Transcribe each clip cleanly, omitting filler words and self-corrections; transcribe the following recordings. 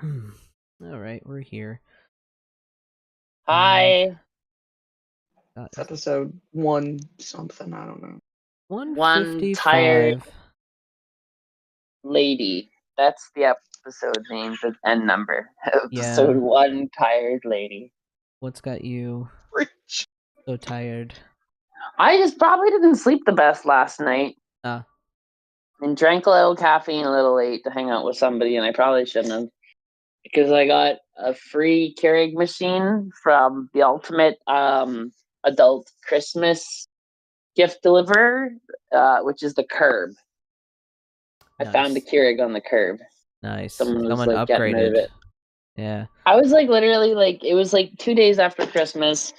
All right, we're here. Hi. It's episode 1 something, I don't know. 155. Tired Lady. That's the episode name and number. Episode 1, Tired Lady. What's got you so tired? I just probably didn't sleep the best last night. And drank a little caffeine a little late to hang out with somebody, and I probably shouldn't have. Because I got a free Keurig machine from the Ultimate Adult Christmas Gift Deliverer, which is the Curb. Nice. I found a Keurig on the Curb. Nice. Someone upgraded. Getting rid of it. Yeah. I was literally it was 2 days after Christmas.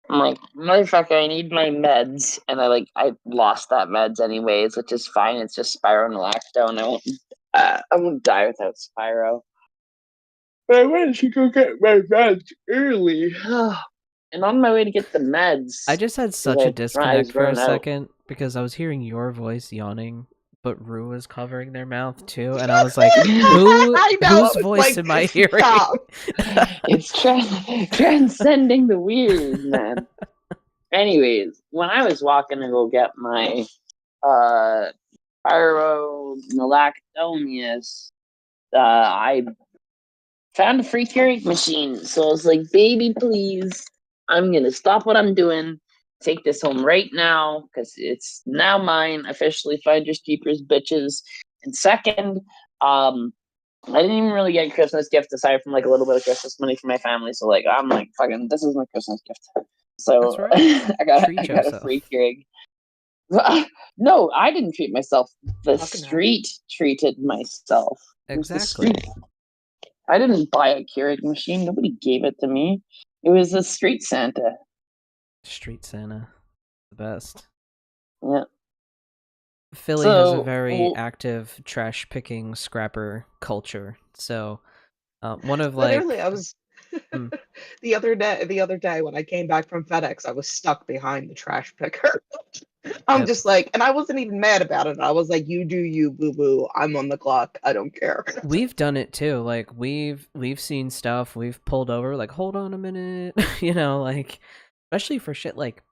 I'm like, motherfucker, I need my meds, and I lost that meds anyways, which is fine. It's just spironolactone. I won't die without Spiro. But I went to go get my meds early, and on my way to get the meds, I just had such a disconnect for a second because I was hearing your voice yawning, but Rue was covering their mouth too, and I was like, whose voice am I hearing? It's transcending the weird, man. Anyways, when I was walking to go get my spironolactonius, I found a free Keurig machine. So I was like, baby, please, I'm going to stop what I'm doing, take this home right now, because it's now mine, officially finders keepers, bitches. And second, I didn't even really get a Christmas gift aside from a little bit of Christmas money from my family. So I'm fucking, this is my Christmas gift. So right. I got a free Keurig. No, I didn't treat myself. The street treated myself. Exactly. I didn't buy a Keurig machine. Nobody gave it to me. It was a street Santa. Street Santa. The best. Yeah. Philly has a very active trash-picking scrapper culture. So, one of literally, I was the other day when I came back from FedEx, I was stuck behind the trash picker. I'm just and I wasn't even mad about it. I was like, "You do you, boo boo. I'm on the clock. I don't care." We've done it too. We've seen stuff. We've pulled over. Hold on a minute. Especially for shit like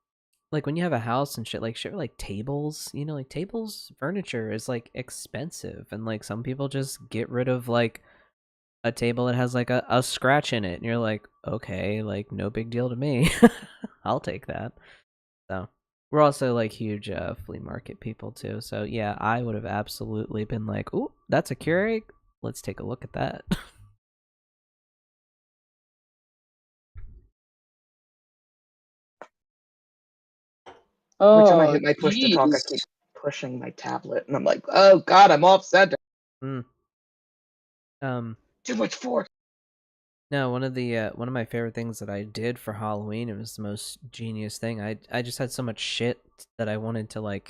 when you have a house and shit tables. Tables furniture is expensive, and some people just get rid of a table that has a scratch in it, and you're like, okay, no big deal to me. I'll take that. So we're also huge flea market people too. So yeah, I would have absolutely been like, ooh, that's a Keurig. Let's take a look at that. Every time I hit my push to talk, I keep pushing my tablet, and I'm like, oh god, I'm off center. Too much force. No, one of my favorite things that I did for Halloween, it was the most genius thing. I just had so much shit that I wanted to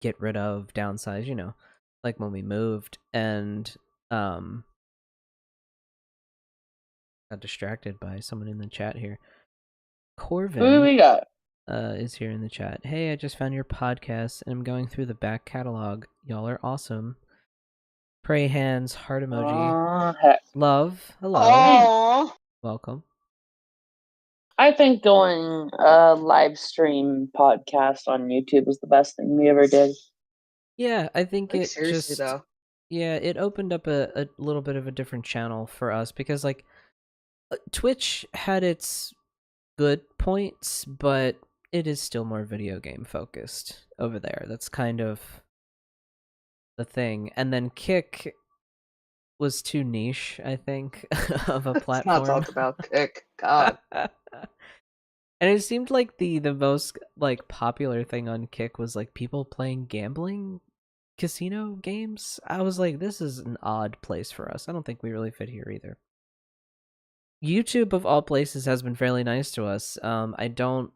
get rid of, downsize, when we moved, and got distracted by someone in the chat here. Corvin. Who do we got? Is here in the chat. Hey, I just found your podcast and I'm going through the back catalog. Y'all are awesome. Pray hands, heart emoji. Love, hello. Aww. Welcome. I think going live stream podcast on YouTube was the best thing we ever did. Yeah, I think it seriously, though. Yeah, it opened up a little bit of a different channel for us because Twitch had its good points, but it is still more video game focused over there. That's kind of the thing. And then Kick was too niche, I think, of a platform. Let's not talk about Kick. God. And it seemed like the most popular thing on Kick was people playing gambling casino games. I was like, this is an odd place for us. I don't think we really fit here either. YouTube, of all places, has been fairly nice to us. I don't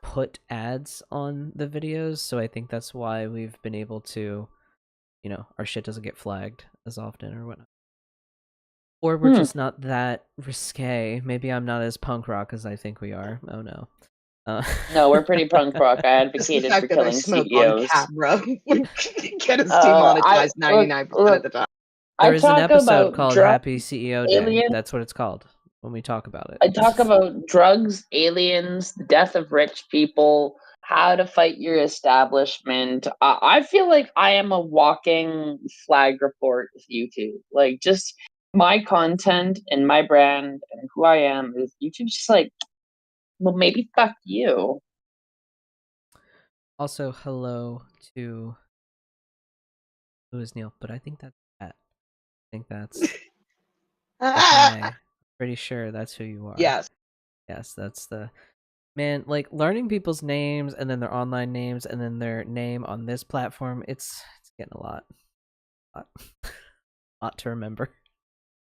put ads on the videos, so I think that's why we've been able to, our shit doesn't get flagged as often or whatnot. Or we're just not that risque. Maybe I'm not as punk rock as I think we are. Oh no. No, we're pretty punk rock. I advocated for killing CEOs. On camera. Get us demonetized 99% of the time. I There is an talk episode about called drugs, Happy CEO Day. aliens. That's what it's called when we talk about I it. talk about drugs, aliens, the death of rich people, how to fight your establishment. I feel like I am a walking flag report with YouTube. Like, just my content and my brand and who I am is YouTube's just like, well, maybe fuck you. Also, hello to who is Neil, but I think that's Pat. I think that's hi. Pretty sure that's who you are. Yes. Yes, that's the man. Like learning people's names and then their online names and then their name on this platform. It's getting a lot, lot to remember.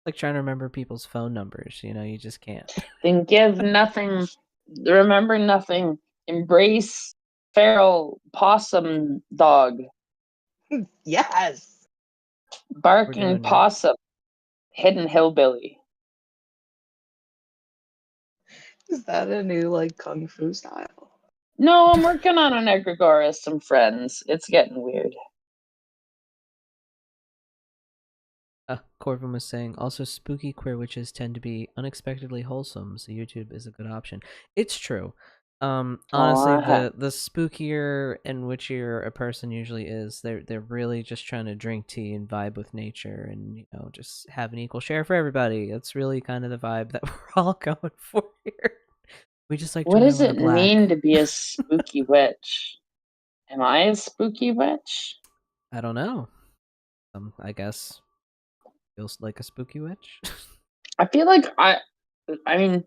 Like trying to remember people's phone numbers. You know, you just can't. Then give nothing, remember nothing, embrace feral possum dog, Yes. We're barking doing it. possum, hidden hillbilly. Is that a new like kung fu style? No, I'm working on an egregore with some friends. It's getting weird. Corvin was saying, also spooky queer witches tend to be unexpectedly wholesome, so YouTube is a good option. It's true. Honestly, the spookier and witchier a person usually is, they're really just trying to drink tea and vibe with nature and, you know, just have an equal share for everybody. That's really kind of the vibe that we're all going for here. We just like to What wear a does lot it of black. mean to be a spooky witch? Am I a spooky witch? I don't know. I guess feels like a spooky witch. I feel like I mean,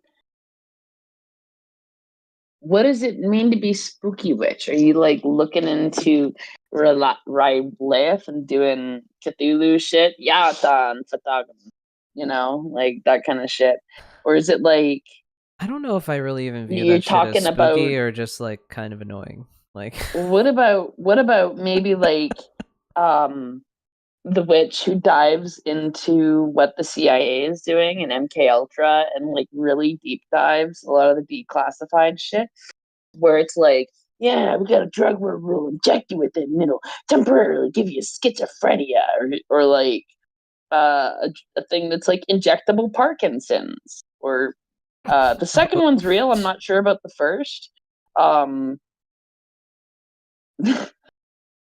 what does it mean to be spooky witch? Are you like looking into Rylith and doing Cthulhu shit? Yatan Fatagam, you know, like that kind of shit. Or is it like I don't know if I really even view you're that shit as talking about spooky or just like kind of annoying. Like what about maybe like the witch who dives into what the CIA is doing in MK Ultra and like really deep dives a lot of the declassified shit where it's like, yeah, we got a drug where we'll inject you with it and it'll temporarily give you schizophrenia or like a thing that's like injectable Parkinson's or the second one's real. I'm not sure about the first.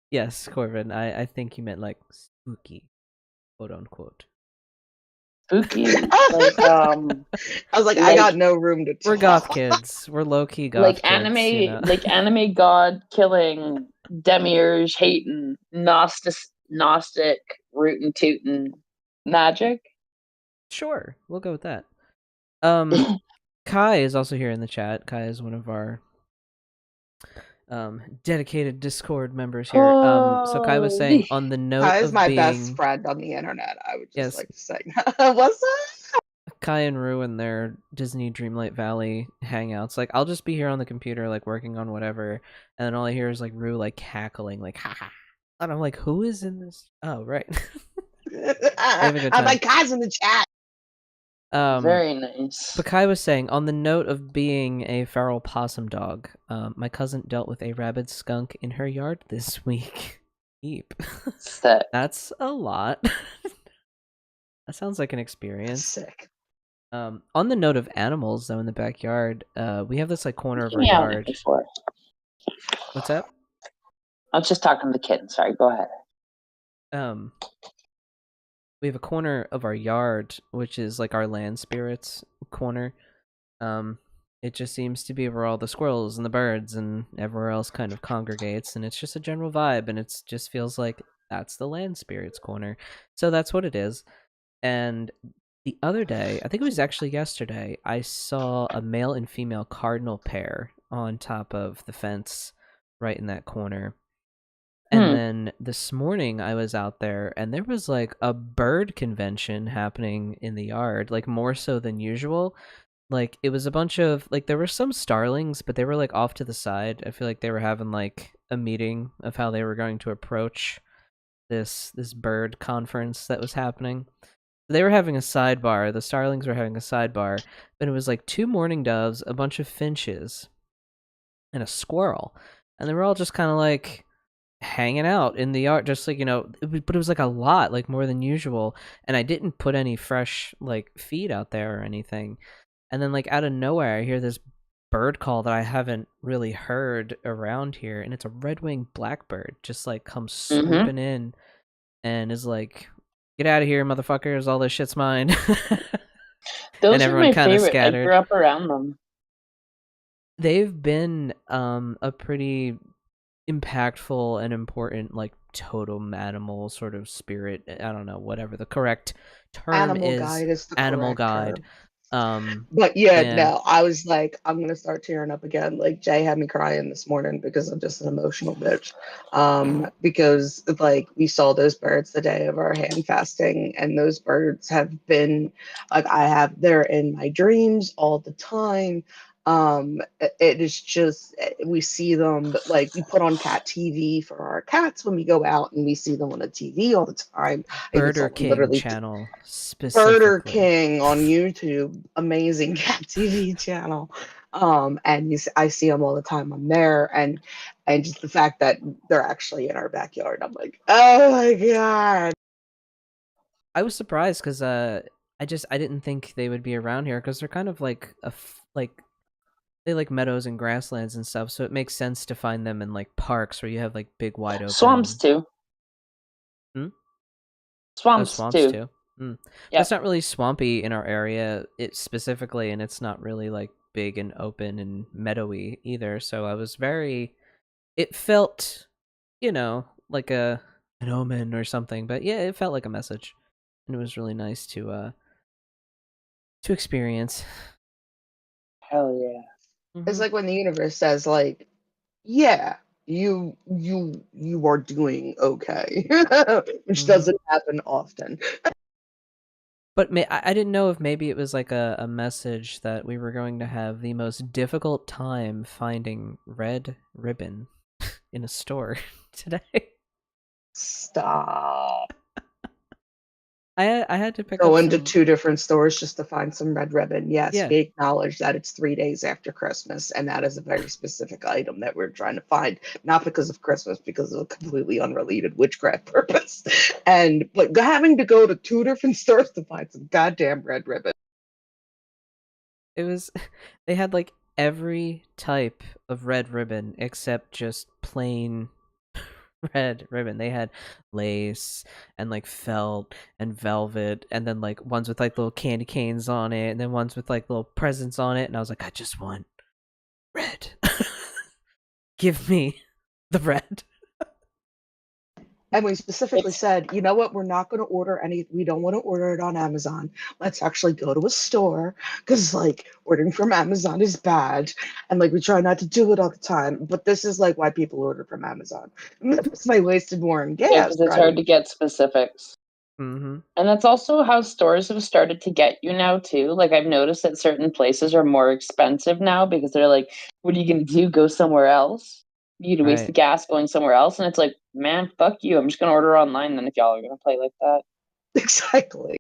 yes, Corvin, I think you meant like spooky, quote unquote. Spooky, like I was like, I got no room to talk. We're goth kids. We're low key goth like kids, anime, you know? like anime god killing, demiurge hating, gnostic rootin' tootin' magic. Sure, we'll go with that. Kai is also here in the chat. Kai is one of our dedicated Discord members here. So Kai was saying on the note Kai is of my being best friend on the internet. I would just yes, like to say, what's up? Kai and Rue and their Disney Dreamlight Valley hangouts. Like, I'll just be here on the computer, like working on whatever, and then all I hear is like Rue like cackling, like ha ha. And I'm like, who is in this? Oh, right. I'm like, Kai's in the chat. Very nice. But Kai was saying, on the note of being a feral possum dog, my cousin dealt with a rabid skunk in her yard this week. Eep. That's a lot. That sounds like an experience. Sick. On the note of animals, though, in the backyard, we have this like corner of our yard. What's that? I was just talking to the kitten. Sorry, go ahead. We have a corner of our yard, which is like our land spirits corner. It just seems to be where all the squirrels and the birds and everywhere else kind of congregates, and it's just a general vibe, and it just feels like that's the land spirits corner. So that's what it is. And the other day, I think it was actually yesterday, I saw a male and female cardinal pair on top of the fence right in that corner. And then this morning I was out there and there was like a bird convention happening in the yard, like more so than usual. Like it was a bunch of like there were some starlings, but they were like off to the side. I feel like they were having like a meeting of how they were going to approach this bird conference that was happening. They were having a sidebar. The starlings were having a sidebar, but it was like 2 mourning doves, a bunch of finches, and a squirrel. And they were all just kind of like hanging out in the yard, just like, but it was like a lot, like more than usual. And I didn't put any fresh like feed out there or anything. And then like out of nowhere, I hear this bird call that I haven't really heard around here, and it's a red-winged blackbird just like comes swooping in and is like, "Get out of here, motherfuckers! All this shit's mine." Those and are everyone my kind of favorite. I scattered. grew up around them. They've been a pretty impactful and important like totem animal sort of spirit. I don't know, whatever the correct term Animal guide is the animal correct guide. term. But yeah, and no, I was like, I'm gonna start tearing up again. Like Jay had me crying this morning because I'm just an emotional bitch. Because like we saw those birds the day of our hand fasting, and those birds have been like they're in my dreams all the time. It is just we see them, but like we put on cat TV for our cats when we go out, and we see them on the TV all the time. Burger King literally channel specifically. Burger King on YouTube, amazing cat TV channel. And I see them all the time. I'm there, and just the fact that they're actually in our backyard, I'm like, oh my god. I was surprised because I didn't think they would be around here because they're kind of like they like meadows and grasslands and stuff, so it makes sense to find them in like parks where you have like big wide open swamps too. Swamps too. Yep. It's not really swampy in our area specifically, and it's not really like big and open and meadowy either, so it felt like an omen or something. But yeah, it felt like a message, and it was really nice to experience. Hell yeah. It's like when the universe says, like, yeah, you are doing okay, which doesn't happen often. But I didn't know if maybe it was like a message that we were going to have the most difficult time finding red ribbon in a store today. Stop. I had to pick Go up into 2 different stores just to find some red ribbon. Yes, Yeah. we acknowledge that it's 3 days after Christmas, and that is a very specific item that we're trying to find, not because of Christmas, because of a completely unrelated witchcraft purpose. But having to go to 2 different stores to find some goddamn red ribbon. They had like every type of red ribbon except just plain red ribbon. They had lace and like felt and velvet, and then like ones with like little candy canes on it, and then ones with like little presents on it. And I was like, I just want red. Give me the red. And we specifically said, you know what, we're not going to order we don't want to order it on Amazon. Let's actually go to a store, because like ordering from Amazon is bad. And like we try not to do it all the time. But this is like why people order from Amazon. It's my wasted more in gas. Yeah, because it's hard to get specifics. Mm-hmm. And that's also how stores have started to get you now too. Like I've noticed that certain places are more expensive now because they're like, what are you going to do? Go somewhere else? You to waste the gas going somewhere else? And it's like, man, fuck you. I'm just going to order online then if y'all are going to play like that. Exactly.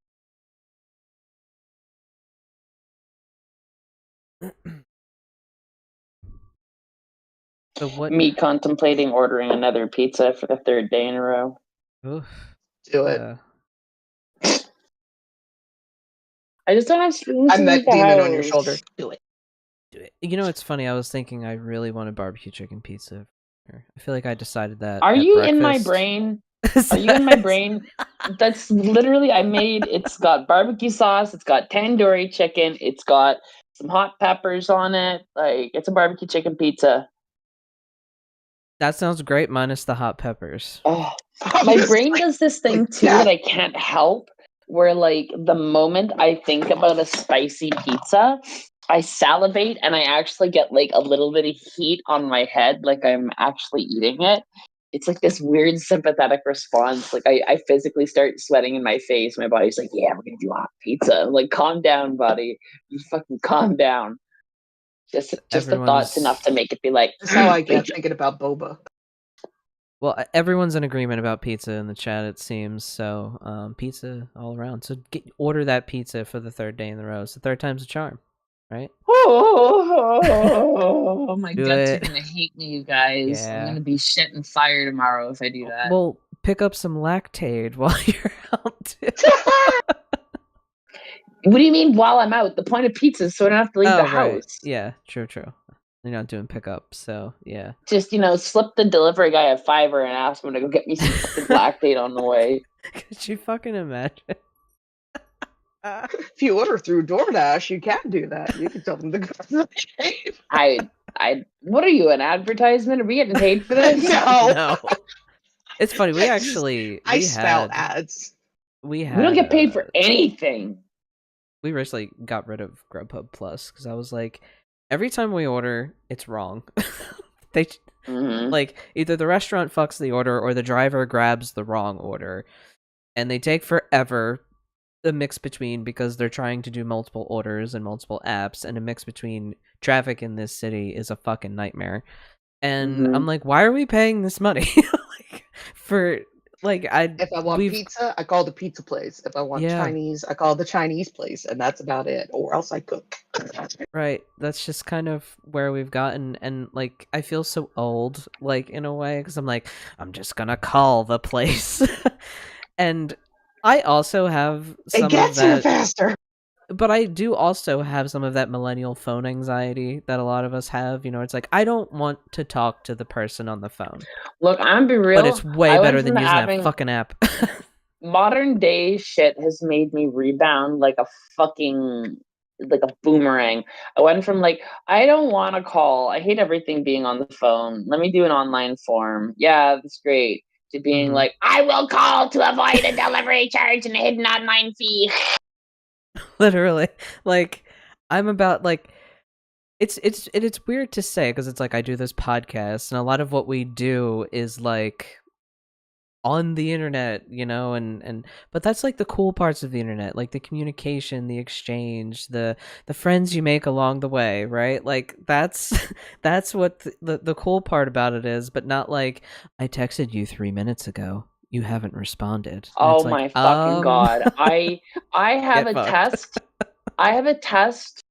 So what? Me contemplating ordering another pizza for the 3rd day in a row. Oof. Do it. I just don't have spoons. I'm that demon on your shoulder. Do it. You know, it's funny. I was thinking I really wanted barbecue chicken pizza. I feel like I decided that. Are you breakfast. in my brain? Are you in my brain? That's literally it's got barbecue sauce, it's got tandoori chicken, it's got some hot peppers on it. Like it's a barbecue chicken pizza. That sounds great, minus the hot peppers. Oh, my brain does this thing too that I can't help, where like the moment I think about a spicy pizza, I salivate and I actually get like a little bit of heat on my head, like I'm actually eating it. It's like this weird sympathetic response. Like I physically start sweating in my face. My body's like, yeah, we're gonna do hot pizza. I'm like, calm down, buddy. Just fucking calm down. Just the thought's enough to make it be like. That's how I get thinking about boba. Well, everyone's in agreement about pizza in the chat, it seems. So, pizza all around. So order that pizza for the 3rd day in a row. So 3rd time's a charm. right? Oh, my Do guts are it. gonna hate me, you guys. I'm Yeah. gonna be shitting fire tomorrow if I do that. Well, pick up some lactate while you're out too. What do you mean while I'm out? The point of pizza is so I don't have to leave the Right. house. Yeah, true. You're not doing pickup, so yeah. Just, slip the delivery guy a $5 and ask him to go get me some fucking lactate on the way. Could you fucking imagine? If you order through DoorDash, you can do that. You can tell them to go to the cave. What are you, an advertisement? Are we getting paid for this? No. It's funny. We spout ads. We don't get paid for anything. We recently got rid of Grubhub Plus because I was like, every time we order, it's wrong. They like either the restaurant fucks the order or the driver grabs the wrong order, and they take forever. A mix between, because they're trying to do multiple orders and multiple apps, and a mix between traffic in this city is a fucking nightmare. And I'm like, why are we paying this money? If I want pizza, I call the pizza place. If I want Chinese, I call the Chinese place, and that's about it. Or else I cook. Right. That's just kind of where we've gotten, and like I feel so old, like in a way, because I'm like, I'm just gonna call the place, and I also have some it gets of that, here faster. But I do also have some of that millennial phone anxiety that a lot of us have. It's like, I don't want to talk to the person on the phone. Look, I'm gonna be real. But it's way better than using that fucking app. Modern day shit has made me rebound like a boomerang. I went from like, I don't want to call. I hate everything being on the phone. Let me do an online form. Yeah, that's great. To being like, I will call to avoid a delivery charge and a hidden online fee. Literally, like, I'm about like, it's weird to say because it's like I do this podcast and a lot of what we do is like on the internet, but that's like the cool parts of the internet, like the communication, the exchange, the friends you make along the way, right? Like that's what the cool part about it is, but not like, I texted you 3 minutes ago, you haven't responded. Oh my fucking god. I have a test. I have a test,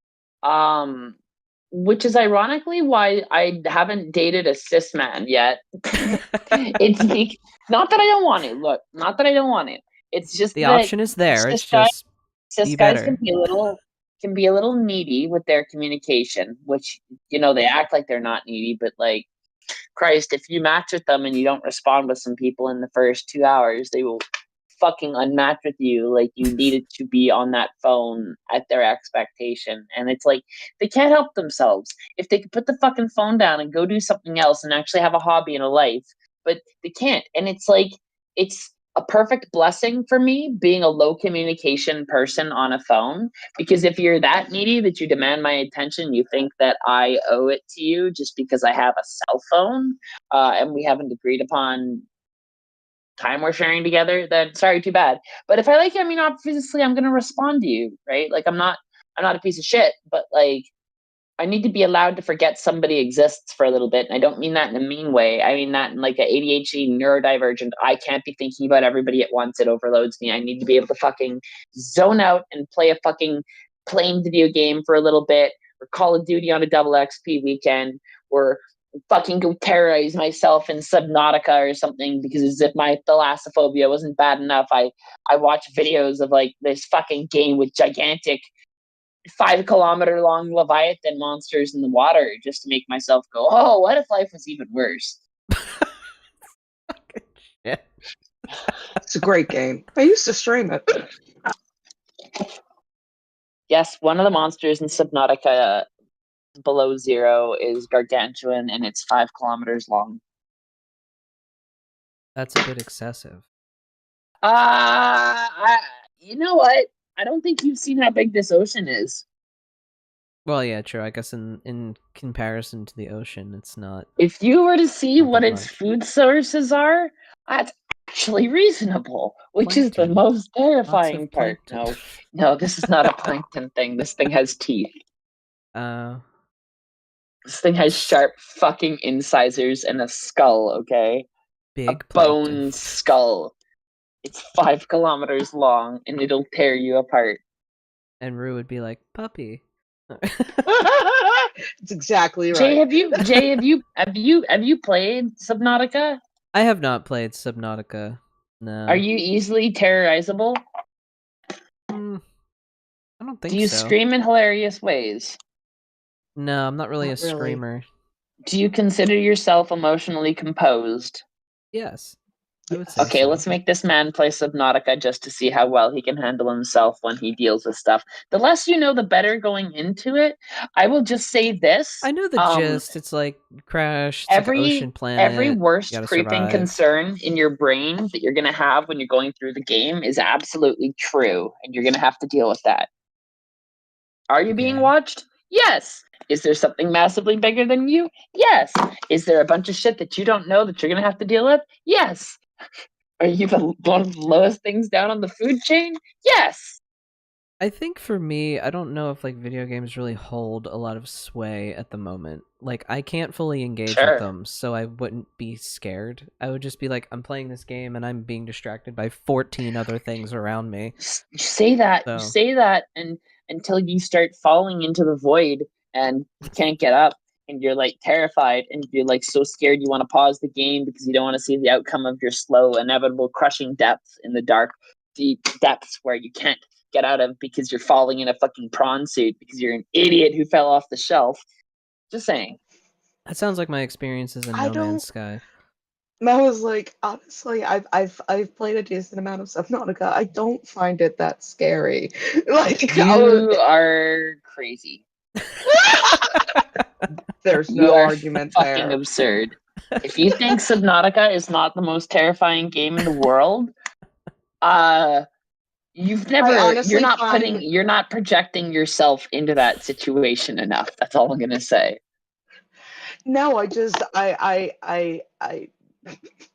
which is ironically why I haven't dated a cis man yet. It's not that I don't want it. Look, not that I don't want it. It's just the option is there. It's just cis guys can be a little needy with their communication, which they act like they're not needy, but like, Christ, if you match with them and you don't respond with some people in the first 2 hours, they will fucking unmatch with you like you needed to be on that phone at their expectation. And it's like, they can't help themselves. If they could put the fucking phone down and go do something else and actually have a hobby and a life, but they can't. And it's like, it's a perfect blessing for me being a low communication person on a phone, because if you're that needy that you demand my attention, you think that I owe it to you just because I have a cell phone, and we haven't agreed upon time we're sharing together, then sorry, too bad. But if I like you, I mean, obviously I'm going to respond to you, right? Like, I'm not a piece of shit, but like, I need to be allowed to forget somebody exists for a little bit. And I don't mean that in a mean way. I mean that in like an ADHD neurodivergent. I can't be thinking about everybody at once. It overloads me. I need to be able to fucking zone out and play a fucking plain video game for a little bit, or Call of Duty on a double XP weekend, or fucking go terrorize myself in Subnautica or something, because as if my thalassophobia wasn't bad enough, I watch videos of like this fucking game with gigantic 5-kilometer long Leviathan monsters in the water just to make myself go, oh, what if life was even worse? Yeah. It's a great game. I used to stream it. Yes, one of the monsters in Subnautica Below Zero is gargantuan and it's 5 kilometers long. That's a bit excessive. You know what? I don't think you've seen how big this ocean is. Well, yeah, true. I guess in comparison to the ocean, it's not. If you were to see what its food sources are, that's actually reasonable, which is the most terrifying part. No, this is not a plankton thing. This thing has teeth. This thing has sharp fucking incisors and a skull, okay? Big bone skull. It's 5 kilometers long and it'll tear you apart. And Rue would be like, puppy. It's exactly Jay, right. have you played Subnautica? I have not played Subnautica. No. Are you easily terrorizable? I don't Do think you so. scream in hilarious ways? No, I'm not really Not a really. screamer. Do you consider yourself emotionally composed? Yes, I would say Okay, so. let's make this man play Subnautica just to see how well he can handle himself when he deals with stuff. The less you know, the better going into it. I will just say this. I know the gist. It's like crash. It's like an ocean Every planet. You worst gotta creeping survive. concern in your brain that you're gonna have when you're going through the game is absolutely true, and you're gonna have to deal with that. Are you being Okay. watched? Yes. Is there something massively bigger than you? Yes. Is there a bunch of shit that you don't know that you're gonna have to deal with? Yes. Are you one of the lowest things down on the food chain? Yes. I think for me, I don't know if like video games really hold a lot of sway at the moment. Like I can't fully engage with Sure. them, so I wouldn't be scared. I would just be like, I'm playing this game and I'm being distracted by 14 other things around me. You say that. So You say that, and until you start falling into the void and you can't get up, and you're like terrified, and you're like so scared you want to pause the game because you don't want to see the outcome of your slow, inevitable, crushing depth in the dark, deep depths where you can't get out of because you're falling in a fucking prawn suit because you're an idiot who fell off the shelf. Just saying. that sounds like my experiences in I No Man's don't. Sky. I was like, honestly, I've played a decent amount of Subnautica. I don't find it that scary. Like, You are crazy. there's You no are argument fucking there. absurd. If you think Subnautica is not the most terrifying game in the world, you've I never honestly find you're not projecting yourself into that situation enough. That's all I'm gonna say. no.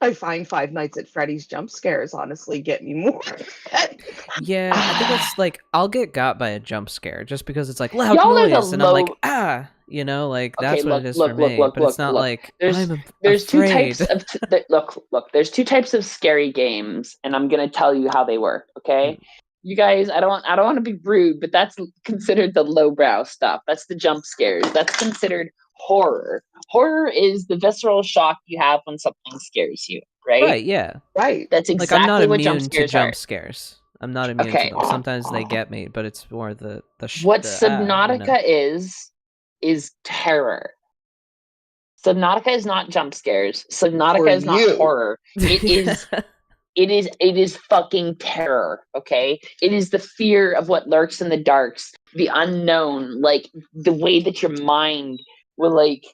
I find Five Nights at Freddy's jump scares honestly get me more. Yeah, I think that's like I'll get got by a jump scare just because it's like loud Y'all are the noise and I'm like low. like Okay, that's what it look, is for look, look, me. look, But it's look, not look. like There's I'm there's two afraid. types of look. There's two types of scary games, and I'm gonna tell you how they work. Okay, you guys, I don't want to be rude, but that's considered the lowbrow stuff. That's the jump scares. That's considered horror. Horror is the visceral shock you have when something scares you, right? Right, yeah. Right. That's Like I'm not exactly what jump immune to scares are. jump scares. I'm not immune to Okay. them. Sometimes they get me, but it's more What you know. Subnautica is terror. Subnautica is not jump scares. Subnautica For is not you. horror. It is fucking terror, okay? It is the fear of what lurks in the darks, the unknown, like the way that your mind will like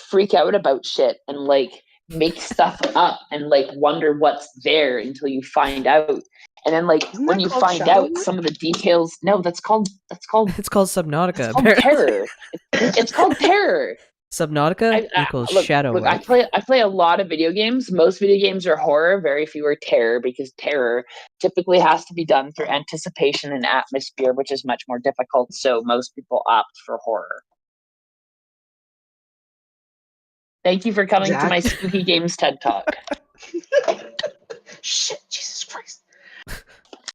freak out about shit and like make stuff up and like wonder what's there until you find out. And then like Isn't when that you called find out Shadowwood? some of the details, no, that's called it's called Subnautica, apparently. terror. It's called terror. Subnautica equals Look. Shadowwood. I play a lot of video games. Most video games are horror. Very few are terror because terror typically has to be done through anticipation and atmosphere, which is much more difficult. So most people opt for horror. Thank you for coming to my Exactly. spooky games TED Talk. Shit, Jesus Christ.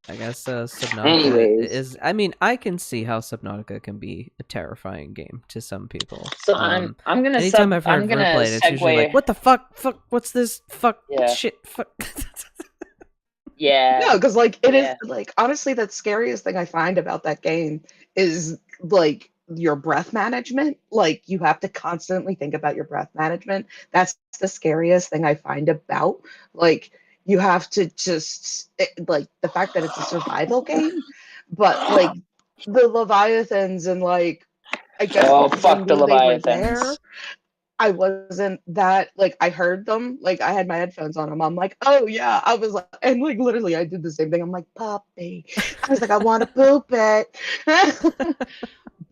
I guess Subnautica Anyways. is. I mean, I can see how Subnautica can be a terrifying game to some people. So I'm gonna anytime I've heard played, it's usually like, "What the fuck? Fuck! What's this? Fuck! Yeah. Shit! Fuck!" Yeah. No, because like it is Yeah. like honestly the scariest thing I find about that game is like your breath management. Like you have to constantly think about your breath management. That's the scariest thing I find about like you have to just like the fact that it's a survival game, but like the leviathans and like I guess Oh, because I fuck the knew they were there. leviathans. I wasn't that like I heard them, like I had my headphones on them. I'm like, oh yeah, I was like, and like literally I did the same thing. I'm like, puppy. I was like, I want to poop it.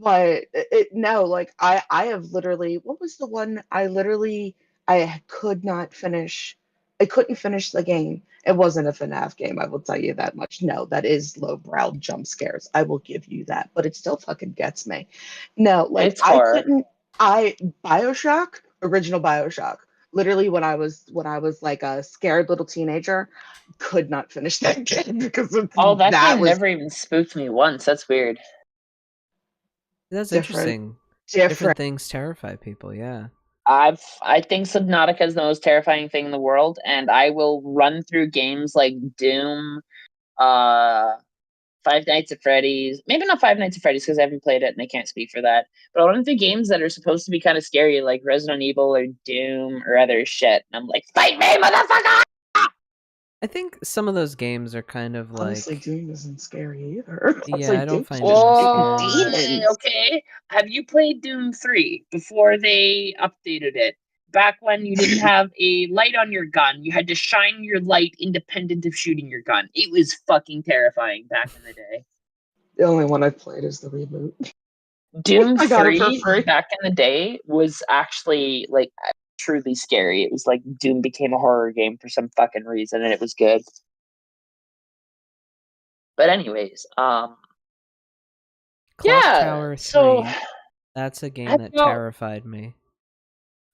But no, like I have literally what was the one I could not finish. I couldn't finish the game. It wasn't a FNAF game, I will tell you that much. No, that is lowbrow jump scares. I will give you that, but it still fucking gets me. No, like It's horror. BioShock, original BioShock. Literally when I was like a scared little teenager, could not finish that game because of Oh, that game was never even spooked me once. That's weird. That's Different. interesting. Different. Different things terrify people. Yeah. I think Subnautica is the most terrifying thing in the world, and I will run through games like Doom, uh, Five Nights at Freddy's. Maybe not Five Nights at Freddy's because I haven't played it and I can't speak for that. But I'll run through games that are supposed to be kind of scary, like Resident Evil or Doom or other shit. And I'm like, fight me, motherfucker! I think some of those games are kind of like. Honestly, Doom isn't scary either. Yeah, I don't find Doom's Doom just shooting scary. demons. Okay. Have you played Doom 3 before they updated it? Back when you didn't have a light on your gun, you had to shine your light independent of shooting your gun. It was fucking terrifying back in the day. The only one I've played is the reboot. Doom I got it for 3 free. back in the day was actually like truly scary. It was like Doom became a horror game for some fucking reason and it was good. But anyways, Clock yeah, Tower 3. so That's a game that terrified me.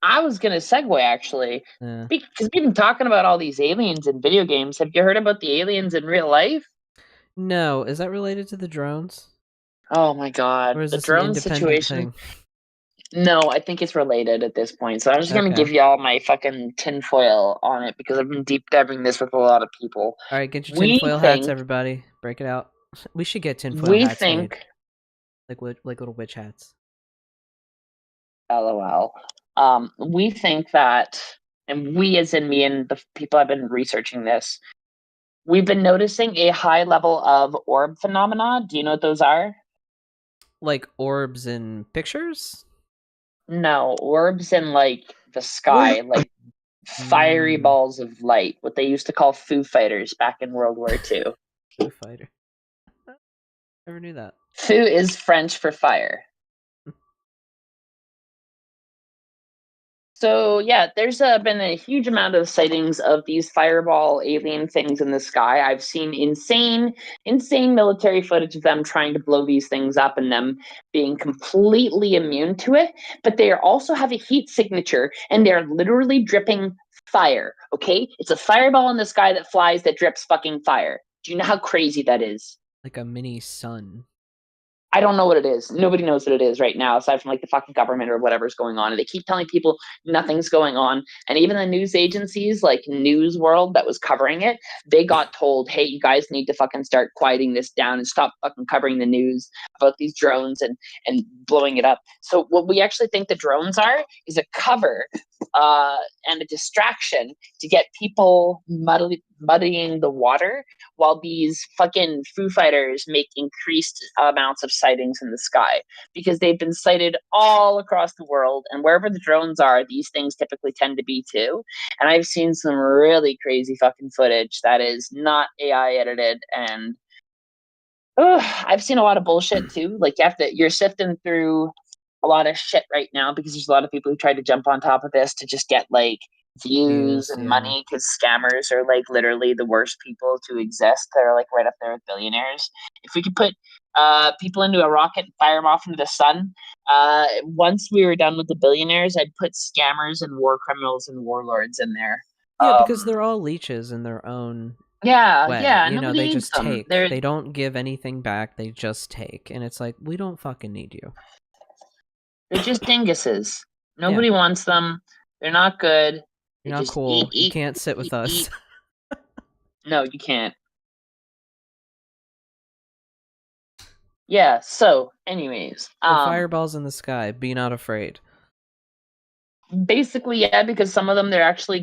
I was gonna segue actually, because we've been talking about all these aliens in video games. Have you heard about the aliens in real life? No, is that related to the drones? Oh my god, Or is the this an drone independent situation. thing? No, I think it's related at this point. So I'm just gonna give y'all my fucking tinfoil on it because I've been deep diving this with a lot of people. All right, get your tinfoil hats, everybody. Break it out. We should get tinfoil hats made, like little witch hats. LOL. We think that, and we as in me and the people I've been researching this, we've been noticing a high level of orb phenomena. Do you know what those are? Like orbs in pictures? No, orbs in like the sky, like fiery balls of light, what they used to call Foo Fighters back in World War II. Foo Fighter. Never knew that. Foo is French for fire. So yeah, there's been a huge amount of sightings of these fireball alien things in the sky. I've seen insane military footage of them trying to blow these things up and them being completely immune to it. But they also have a heat signature and they're literally dripping fire. Okay, it's a fireball in the sky that flies that drips fucking fire. Do you know how crazy that is? Like a mini sun. I don't know what it is. Nobody knows what it is right now, aside from like the fucking government or whatever's going on. And they keep telling people nothing's going on. And even the news agencies, like News World, that was covering it, they got told, hey, you guys need to fucking start quieting this down and stop fucking covering the news about these drones and blowing it up. So what we actually think the drones are is a cover and a distraction to get people muddying the water while these fucking Foo Fighters make increased amounts of sightings in the sky, because they've been sighted all across the world, and wherever the drones are, these things typically tend to be too. And I've seen some really crazy fucking footage that is not AI edited, and I've seen a lot of bullshit too. Like you're sifting through a lot of shit right now because there's a lot of people who tried to jump on top of this to just get like views and money, because scammers are like literally the worst people to exist. They're like right up there with billionaires. If we could put people into a rocket and fire them off into the sun, once we were done with the billionaires, I'd put scammers and war criminals and warlords in there. Yeah, because they're all leeches in their own way. Yeah. You know, they just take. They don't give anything back. They just take, and it's like, we don't fucking need you. They're just dinguses. Nobody wants them. They're not good. You're not cool. You can't sit with us. No, you can't. Yeah, so, anyways. Fireballs in the sky. Be not afraid. Basically, yeah, because some of them they're actually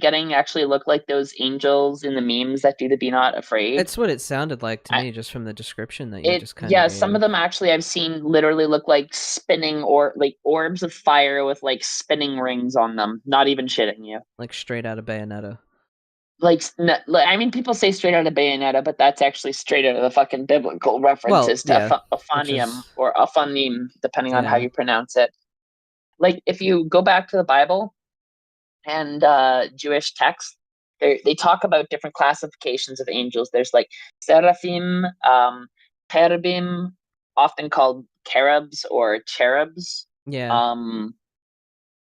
look like those angels in the memes that do the Be Not Afraid. That's what it sounded like to me, just from the description that you just kind of gave. Some of them actually I've seen literally look like spinning or like orbs of fire with like spinning rings on them. Not even shitting you. Like straight out of Bayonetta. I mean, people say straight out of Bayonetta, but that's actually straight out of the fucking biblical references to Aphanium or Aphanim, depending on how you pronounce it. Like, if you go back to the Bible and Jewish texts, they talk about different classifications of angels. There's like seraphim, cherubim, often called cherubs or cherubs. Yeah.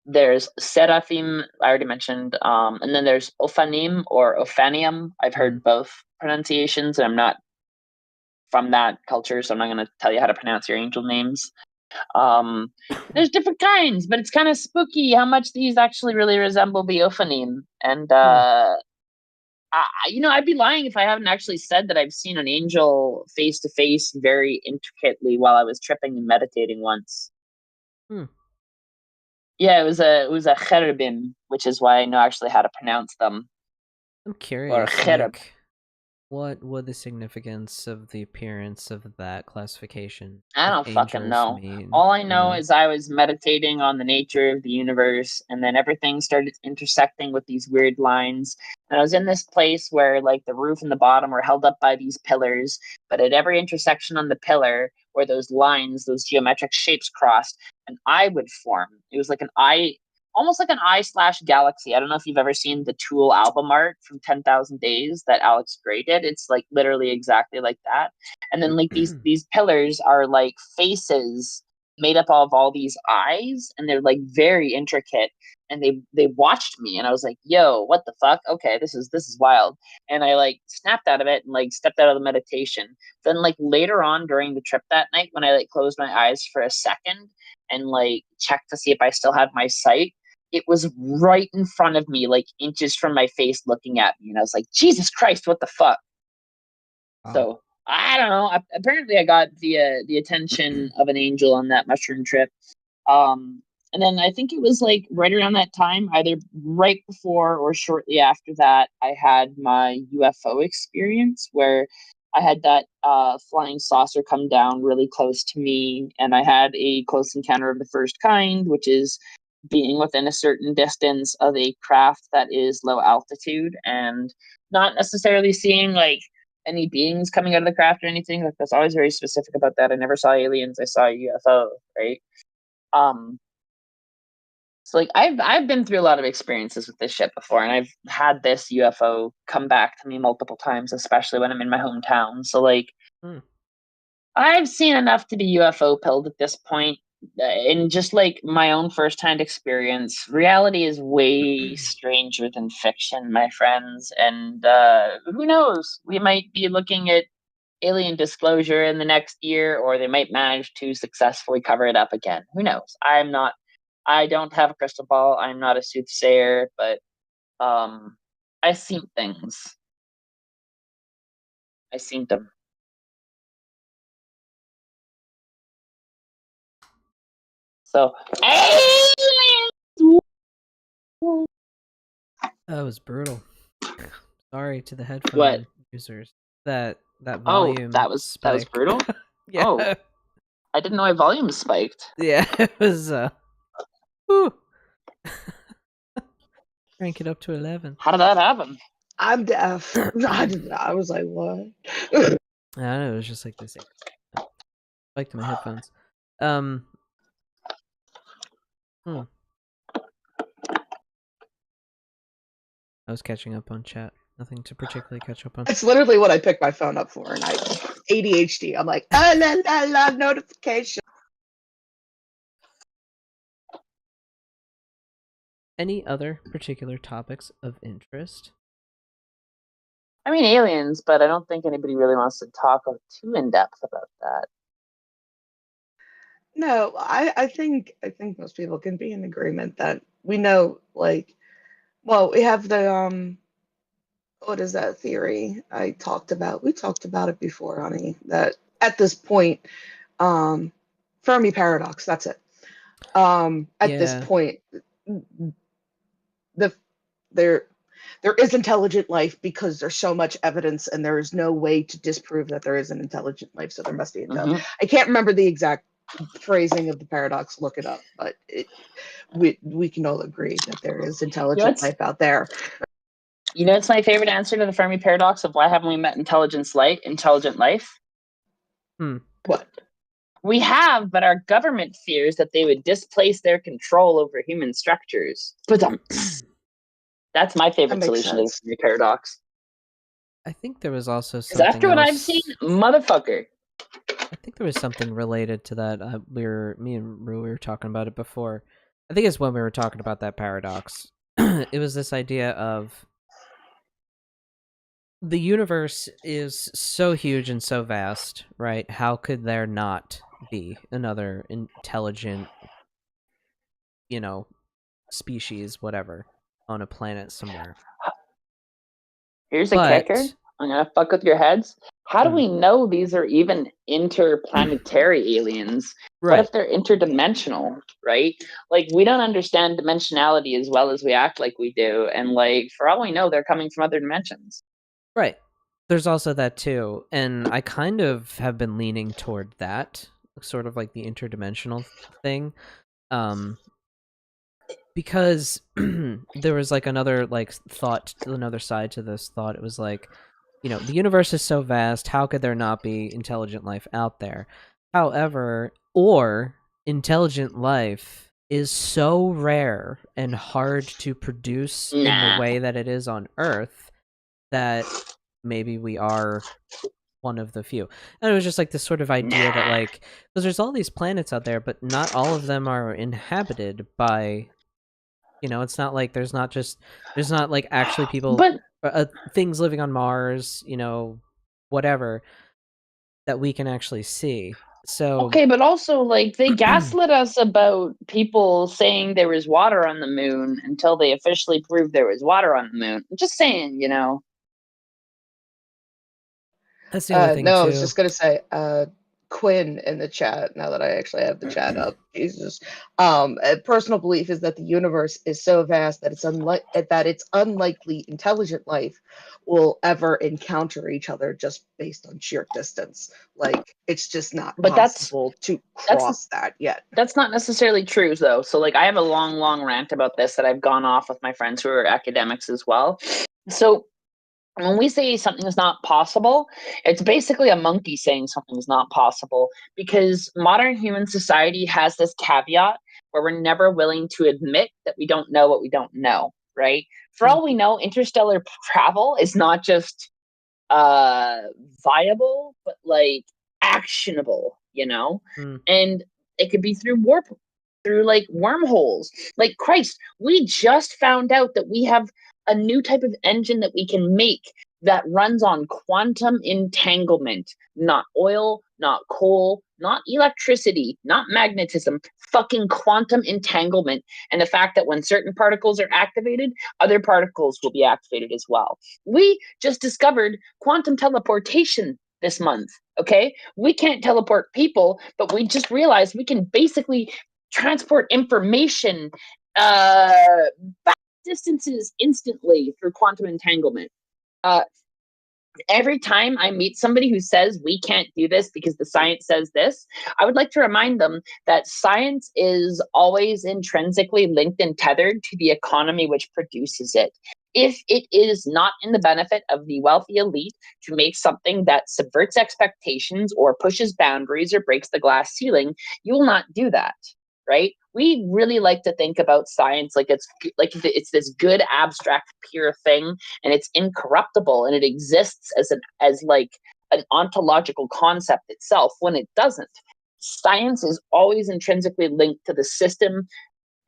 There's seraphim, I already mentioned, and then there's ophanim or ophanium. I've heard both pronunciations, and I'm not from that culture, so I'm not going to tell you how to pronounce your angel names. There's different kinds, but it's kind of spooky how much these actually really resemble Theophany. And I'd be lying if I haven't actually said that I've seen an angel face to face very intricately while I was tripping and meditating once. Yeah, it was a cherubim, which is why I know actually how to pronounce them. I'm Or curious, cherub. like, what would the significance of the appearance of that classification I of don't fucking angels know. mean? All I You know know? is I was meditating on the nature of the universe, and then everything started intersecting with these weird lines. And I was in this place where, like, the roof and the bottom were held up by these pillars, but at every intersection on the pillar, where those lines, those geometric shapes crossed, an eye would form. It was like an eye, almost like an eye slash galaxy. I don't know if you've ever seen the Tool album art from 10,000 Days that Alex Gray did. It's like literally exactly like that. And then like these pillars are like faces made up of all these eyes, and they're like very intricate. And they watched me, and I was like, "Yo, what the fuck? Okay, this is wild." And I like snapped out of it and like stepped out of the meditation. Then like later on during the trip that night, when I like closed my eyes for a second and like checked to see if I still had my sight, it was right in front of me, like inches from my face, looking at me, and I was like, "Jesus Christ, what the fuck?" Wow. So I don't know. Apparently, I got the attention of an angel on that mushroom trip. And then I think it was like right around that time, either right before or shortly after that, I had my UFO experience where I had that flying saucer come down really close to me, and I had a close encounter of the first kind, which is being within a certain distance of a craft that is low altitude and not necessarily seeing like any beings coming out of the craft or anything. Like, that's always very specific about that. I never saw aliens. I saw a UFO, right? Um, so like I've been through a lot of experiences with this shit before, and I've had this UFO come back to me multiple times, especially when I'm in my hometown. So like I've seen enough to be UFO pilled at this point. In just like my own first-hand experience, reality is way stranger than fiction, my friends. And who knows? We might be looking at alien disclosure in the next year, or they might manage to successfully cover it up again. Who knows? I don't have a crystal ball. I'm not a soothsayer, but I've seen things. I've seen them. So, aliens! That was brutal. Sorry to the What? headphone users. That Oh, volume that was spike. brutal. Yeah. Oh, I didn't know my volume spiked. Yeah, it was whew. Crank it up to 11. How did that happen? I'm deaf. I was like, what? I don't know, it was just like this. Spiked to my headphones. I was catching up on chat. Nothing to particularly catch up on. It's literally what I picked my phone up for, and I ADHD. I'm like, la notification. Any other particular topics of interest? I mean, aliens, but I don't think anybody really wants to talk too in depth about that. No, I think most people can be in agreement that we know, like, well, we have the what is that theory I talked about? We talked about it before, honey. That at this point, Fermi paradox. That's it. At this point, there is intelligent life because there's so much evidence, and there is no way to disprove that there is an intelligent life. So there must be intelligence. I can't remember the exact phrasing of the paradox. Look it up, but we can all agree that there is intelligent life out there. You know, it's my favorite answer to the Fermi paradox of why haven't we met intelligent life? What? We have, but our government fears that they would displace their control over human structures. That's my favorite solution to the Fermi paradox. I think there was also something after what I've seen, motherfucker. I think there was something related to that. Me and Rue, we were talking about it before. I think it's when we were talking about that paradox. It was this idea of the universe is so huge and so vast, right? How could there not be another intelligent, species, whatever, on a planet somewhere. Here's a kicker. But I'm gonna fuck with your heads. How do Hmm. we know these are even interplanetary aliens? What right, if they're interdimensional, right? Like, we don't understand dimensionality as well as we act like we do. And, like, for all we know, they're coming from other dimensions. right. There's also that too, and I kind of have been leaning toward that, sort of like the interdimensional thing, because there was like another like thought, another side to this thought. It was like, the universe is so vast, how could there not be intelligent life out there? However, or intelligent life is so rare and hard to produce in the Nah. way that it is on Earth that maybe we are one of the few. And it was just like this sort of idea that, Nah. like, because there's all these planets out there, but not all of them are inhabited by, it's not like there's not like actually people, But things living on Mars, whatever, that we can actually see. So okay, but also, like, they gaslit us about people saying there was water on the moon until they officially proved there was water on the moon. I'm just saying, that's the other thing No, I was too. just gonna say, Quinn in the chat. Now that I actually have the chat up, Jesus. A personal belief is that the universe is so vast that it's unlikely intelligent life will ever encounter each other just based on sheer distance. Like, it's just not but that's possible to that's cross that yet. that's not necessarily true, though. So, like, I have a long rant about this that I've gone off with my friends who are academics as well. So when we say something is not possible, it's basically a monkey saying something is not possible, because modern human society has this caveat where we're never willing to admit that we don't know what we don't know, right? For all we know, interstellar travel is not just uh viable, but, like, actionable, Mm. and it could be through like wormholes. Like, Christ, we just found out that we have a new type of engine that we can make that runs on quantum entanglement. Not oil, not coal, not electricity, not magnetism, fucking quantum entanglement. And the fact that when certain particles are activated, other particles will be activated as well. We just discovered quantum teleportation this month. Okay, we can't teleport people, but we just realized we can basically transport information uh, back distances instantly through quantum entanglement. Uh, every time I meet somebody who says we can't do this because the science says this, I would like to remind them that science is always intrinsically linked and tethered to the economy which produces it. If it is not in the benefit of the wealthy elite to make something that subverts expectations or pushes boundaries or breaks the glass ceiling, you will not do that, right? We really like to think about science like it's this good abstract pure thing, and it's incorruptible, and it exists as like an ontological concept itself, when it doesn't. Science is always intrinsically linked to the system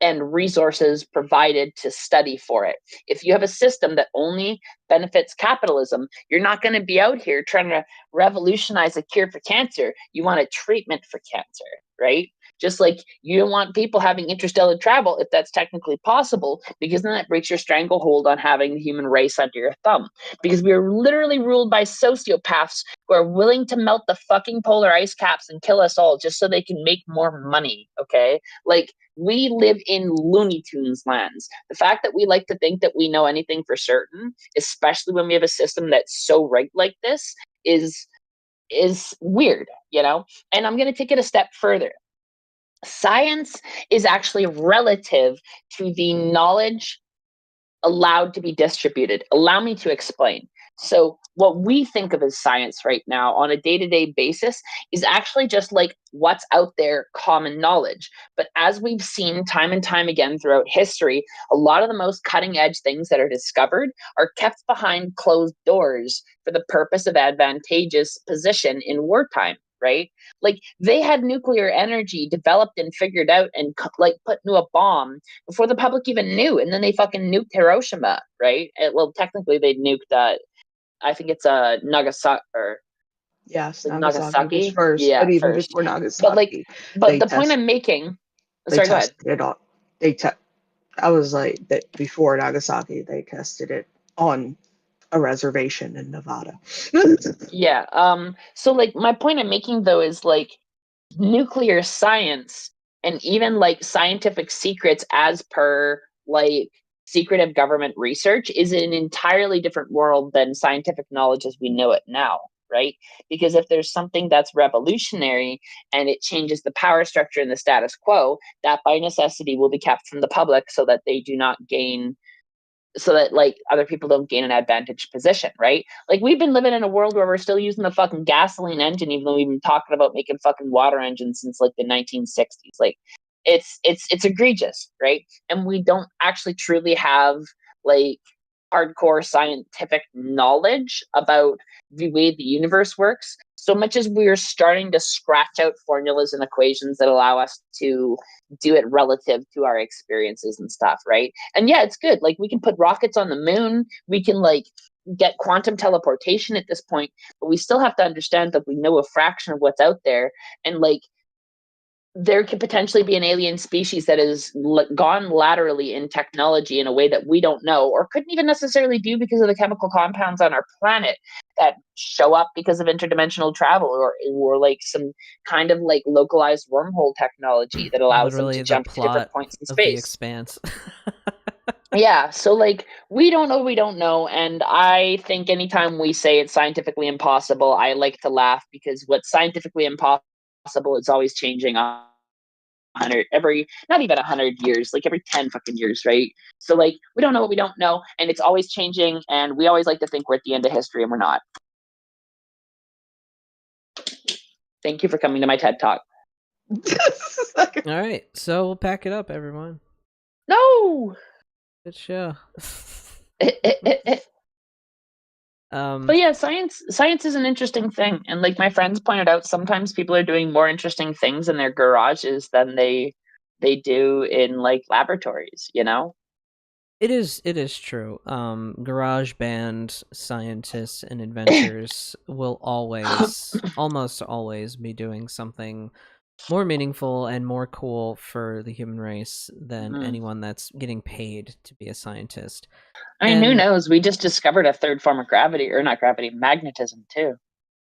and resources provided to study for it. If you have a system that only benefits capitalism, you're not going to be out here trying to revolutionize a cure for cancer. You want a treatment for cancer, right? Just like you don't want people having interstellar travel if that's technically possible, because then that breaks your stranglehold on having the human race under your thumb. Because we are literally ruled by sociopaths who are willing to melt the fucking polar ice caps and kill us all just so they can make more money, okay? Like, we live in Looney Tunes lands. The fact that we like to think that we know anything for certain, especially when we have a system that's so rigged like this, is weird, And I'm going to take it a step further. Science is actually relative to the knowledge allowed to be distributed. Allow me to explain. So, what we think of as science right now on a day-to-day basis is actually just like what's out there, common knowledge. But as we've seen time and time again throughout history, a lot of the most cutting-edge things that are discovered are kept behind closed doors for the purpose of advantageous position in wartime, right? Like, they had nuclear energy developed and figured out and like put into a bomb before the public even knew, and then they fucking nuked Hiroshima, right? Well, technically they nuked I think it's Nagasaki, or Yes, Like Nagasaki was Nagasaki? first, Yeah, but even first. before But like, Nagasaki, but they the point test I'm making. they Sorry, go ahead. tested it on. I was like that before Nagasaki. They tested it on a reservation in Nevada. Yeah. So like my point I'm making though is like nuclear science and even like scientific secrets as per like secretive government research is an entirely different world than scientific knowledge as we know it now, right? Because if there's something that's revolutionary and it changes the power structure and the status quo, that by necessity will be kept from the public so that they do not gain, so that like other people don't gain an advantage position, right? Like we've been living in a world where we're still using the fucking gasoline engine, even though we've been talking about making fucking water engines since like the 1960s. Like it's egregious, right? And we don't actually truly have like hardcore scientific knowledge about the way the universe works, so much as we're starting to scratch out formulas and equations that allow us to do it relative to our experiences and stuff, right? And yeah, it's good. Like we can put rockets on the moon, we can like get quantum teleportation at this point, but we still have to understand that we know a fraction of what's out there. And like there could potentially be an alien species that has gone laterally in technology in a way that we don't know or couldn't even necessarily do because of the chemical compounds on our planet that show up because of interdimensional travel, or like some kind of like localized wormhole technology that allows them to Literally the jump to different plot points in of The space. Expanse. Yeah, so like we don't know, and I think anytime we say it's scientifically impossible, I like to laugh because what's scientifically impossible is always changing 100 every, not even 100 years, like every 10 fucking years, right? So like we don't know what we don't know, and it's always changing, and we always like to think we're at the end of history, and we're not. Thank you for coming to my TED Talk. All right, so we'll pack it up, everyone. No. Good show. But yeah, science is an interesting thing, and like my friends pointed out, sometimes people are doing more interesting things in their garages than they do in like laboratories, you know. It is true. Garage band scientists and inventors will almost always be doing something more meaningful and more cool for the human race than anyone that's getting paid to be a scientist. I mean, who knows? We just discovered a third form of gravity, or not gravity, magnetism too.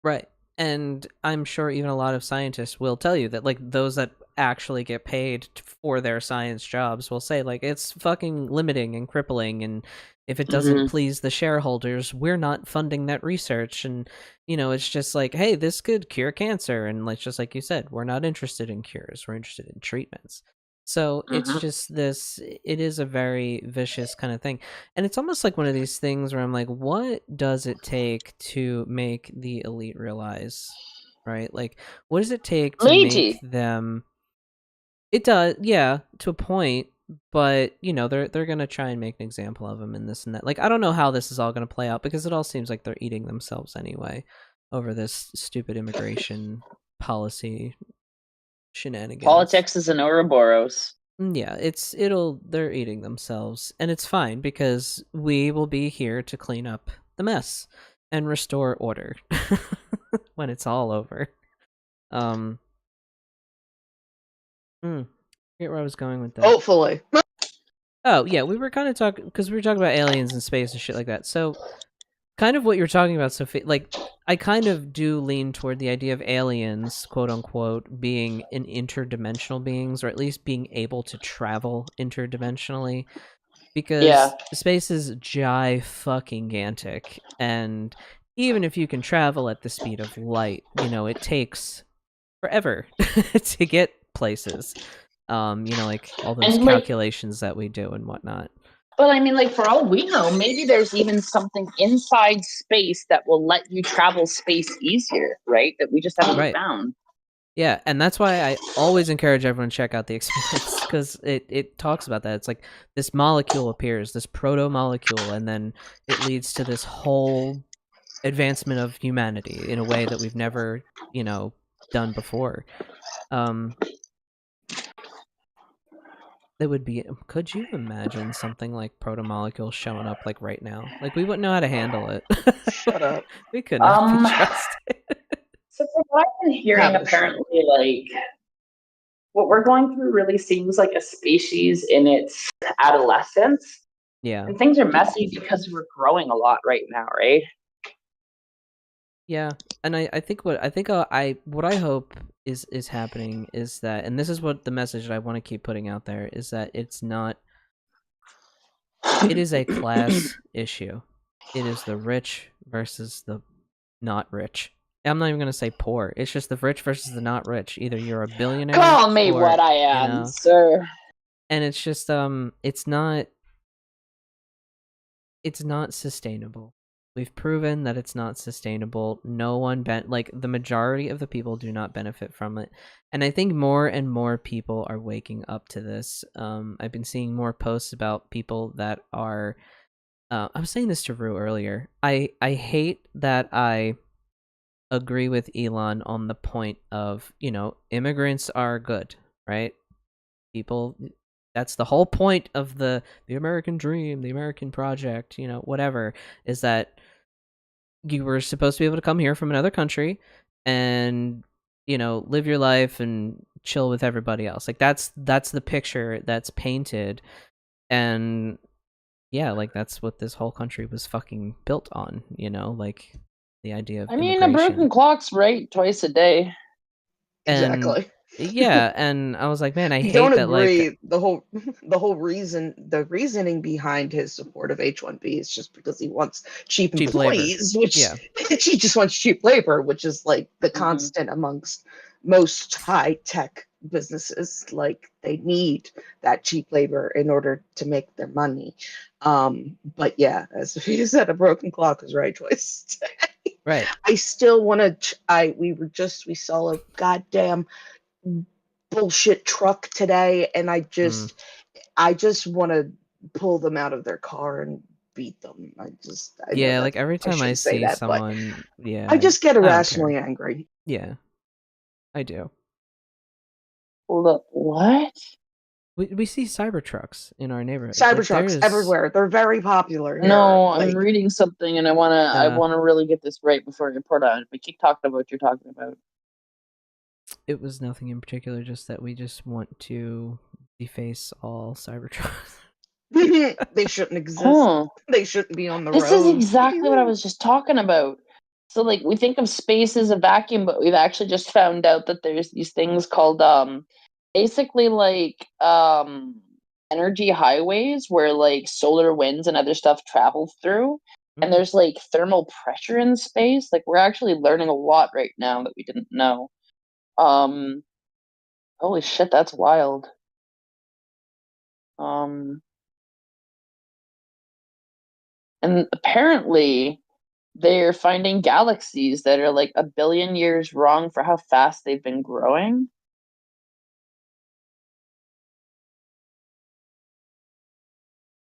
Right. And I'm sure even a lot of scientists will tell you that, like, those that actually get paid for their science jobs will say, like, it's fucking limiting and crippling, and if it doesn't please the shareholders, we're not funding that research. And, you know, it's just like, hey, this could cure cancer. And, like, just like you said, we're not interested in cures, we're interested in treatments. So it's just this, it is a very vicious kind of thing. And it's almost like one of these things where I'm like, what does it take to make the elite realize, right? Like, what does it take to make them... It does, yeah, to a point, but, you know, they're going to try and make an example of them and this and that. Like, I don't know how this is all going to play out, because it all seems like they're eating themselves anyway over this stupid immigration policy shenanigans. Politics is an Ouroboros. Yeah, they're eating themselves, and it's fine because we will be here to clean up the mess and restore order when it's all over. I forget where I was going with that. Hopefully. Oh, yeah, we were kind of talking, because we were talking about aliens and space and shit like that. So, kind of what you're talking about, Sophie, like, I kind of do lean toward the idea of aliens, quote unquote, being an interdimensional beings, or at least being able to travel interdimensionally, because space is fucking-gantic, and even if you can travel at the speed of light, you know, it takes forever to get places. You know, like all those calculations that we do and whatnot. But I mean, like, for all we know, maybe there's even something inside space that will let you travel space easier, right? That we just haven't found. Yeah, and that's why I always encourage everyone to check out The Expanse, because it talks about that. It's like this molecule appears, this proto-molecule, and then it leads to this whole advancement of humanity in a way that we've never, you know, done before. That would be... Could you imagine something like proto-molecules showing up, like, right now? Like, we wouldn't know how to handle it. Shut up. We could not be trusted. what I've been hearing, Have a apparently, like, what we're going through really seems like a species in its adolescence. Yeah. And things are messy because we're growing a lot right now, right? Yeah, and I think what I hope is happening is that, and this is what the message that I want to keep putting out there is that it's not. It is a class issue. It is the rich versus the not rich. I'm not even gonna say poor. It's just the rich versus the not rich. Either you're a billionaire, Call me or, what I you am, know, sir. and it's just it's not sustainable. We've proven that it's not sustainable. No one like the majority of the people do not benefit from it. And I think more and more people are waking up to this. I've been seeing more posts about people that are I was saying this to Rue earlier. I hate that I agree with Elon on the point of, immigrants are good, right? People, that's the whole point of the American dream, the American project, whatever, is that you were supposed to be able to come here from another country and, live your life and chill with everybody else. Like that's the picture that's painted. And yeah, like that's what this whole country was fucking built on, like the idea of I mean, a immigration. broken clock's right twice a day. Exactly. And yeah, and I was like, man, I You hate don't that. agree. Like The reasoning behind his support of H-1B is just because he wants cheap labor. employees, which Yeah. he just wants cheap labor, which is like the Mhm. constant amongst most high-tech businesses. Like they need that cheap labor in order to make their money. But yeah, as he said, a broken clock is right choice. Right. I still want to. We saw a goddamn bullshit truck today, and I just want to pull them out of their car and beat them. I know Yeah, that like every I time I shouldn't say see that, but someone, yeah, I just get I don't care. irrationally angry. Yeah, I do. Hold up, what? We see Cybertrucks in our neighborhood. Cybertrucks everywhere. They're very popular here. No, I'm reading something and I wanna really get this right before I report on it. But keep talking about what you're talking about. It was nothing in particular, just that we just want to deface all Cybertrucks. They shouldn't exist. Huh. They shouldn't be on the This road. is exactly what I was just talking about. So, like, we think of space as a vacuum, but we've actually just found out that there's these things called basically like energy highways where like solar winds and other stuff travel through. And there's like thermal pressure in space. Like we're actually learning a lot right now that we didn't know. Holy shit, that's wild. And apparently they're finding galaxies that are like 1 billion years wrong for how fast they've been growing.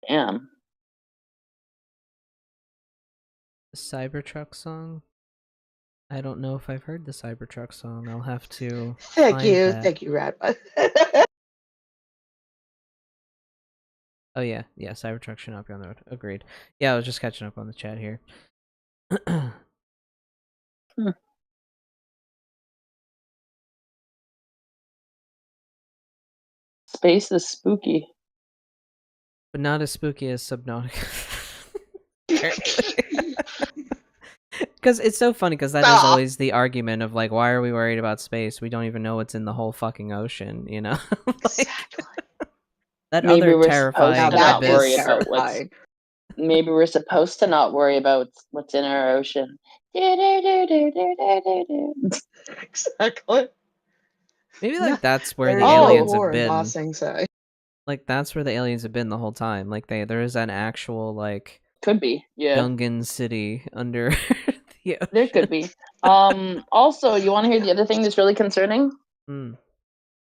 Damn. The Cybertruck song? I don't know if I've heard the Cybertruck song. I'll have to Thank find you. that. Thank you, Rad. Oh yeah, Cybertruck should not be on the road. Agreed. Yeah, I was just catching up on the chat here. Space is spooky. But not as spooky as Subnautica. Because it's so funny, because that is always the argument of like, why are we worried about space? We don't even know what's in the whole fucking ocean, like, Exactly. that Maybe other we're terrifying supposed to not abyss. worry about what's. Maybe we're supposed to not worry about what's in our ocean. Exactly. Maybe like that's where There the is no aliens more have been. Bossing say. Like that's where the aliens have been the whole time. Like there is an actual like Could be, yeah. Gungan city under the ocean. There could be. Also, you want to hear the other thing that's really concerning? Remember